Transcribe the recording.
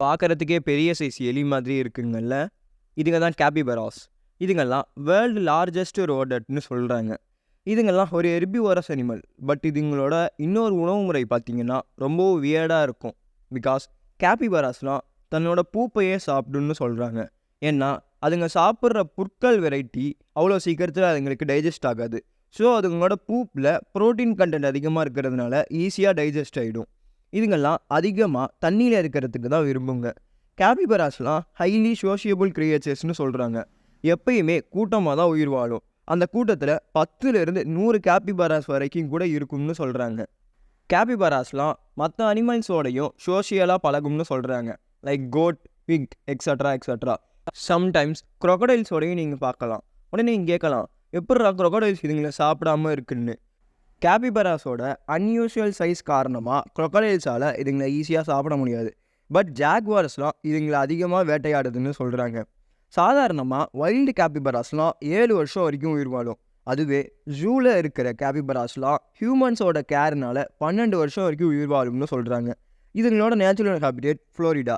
பார்க்கறதுக்கே பெரிய சைஸ் எலி மாதிரி இருக்குங்கல்ல. இதுங்க தான் கேபிபராஸ். இதுங்கெல்லாம் வேர்ல்டு லார்ஜஸ்ட் ரோடட்னு சொல்கிறாங்க. இதுங்கெல்லாம் ஒரு ஹெர்பிவோரஸ் அனிமல். பட் இதுங்களோட இன்னொரு உணவு முறை பார்த்தீங்கன்னா ரொம்பவும் வியர்டாக இருக்கும். பிகாஸ் கேபிபராஸ்லாம் தன்னோட பூப்பையே சாப்பிடுன்னு சொல்கிறாங்க. ஏன்னா அதுங்க சாப்பிட்ற புற்கள் வெரைட்டி அவ்வளோ சீக்கிரத்தில் அதுங்களுக்கு டைஜஸ்ட் ஆகாது. ஸோ அதுங்களோட பூப்பில் ப்ரோட்டீன் கண்டென்ட் அதிகமாக இருக்கிறதுனால ஈஸியாக டைஜஸ்ட் ஆகிடும். இதுங்கெல்லாம் அதிகமாக தண்ணியில் இருக்கிறதுக்கு தான் விரும்புங்க. கேபிபராஸ்லாம் ஹைலி சோஷியபிள் கிரியேச்சர்ஸ்னு சொல்கிறாங்க. எப்பயுமே கூட்டமாக தான் உயிர் வாழும். அந்த கூட்டத்தில் 10லேருந்து 100 கேபிபராஸ் வரைக்கும் கூட இருக்கும்னு சொல்கிறாங்க. கேபிபராஸ்லாம் மற்ற அனிமல்ஸோடையும் சோஷியலாக பழகும்னு சொல்கிறாங்க. Like goat, pig extra extra. Sometimes க்ரொக்கடைல்ஸோடையும் நீங்கள் பார்க்கலாம். உடனே நீங்கள் கேட்கலாம், எப்படிடா க்ரொக்கடைல்ஸ் இதுங்களை சாப்பிடாமல் இருக்குன்னு. கேபிபராஸோட அன்யூஷுவல் சைஸ் காரணமாக க்ரொக்கடைல்ஸால் இதுங்களை ஈஸியாக சாப்பிட முடியாது. பட் ஜாக்வார்ஸ்லாம் இதுங்களை அதிகமாக வேட்டையாடுதுன்னு சொல்கிறாங்க. சாதாரணமாக வைல்டு கேபிபராஸ்லாம் 7 வருஷம் வரைக்கும் உயிர் வாழும். அதுவே ஜூவில் இருக்கிற கேபிபராஸ்லாம் ஹியூமன்ஸோட கேர்னால 12 வருஷம் வரைக்கும் உயிர் வாழும்னு சொல்கிறாங்க. இதுங்களோட நேச்சுரல் ஹேபிடேட் ஃப்ளோரிடா.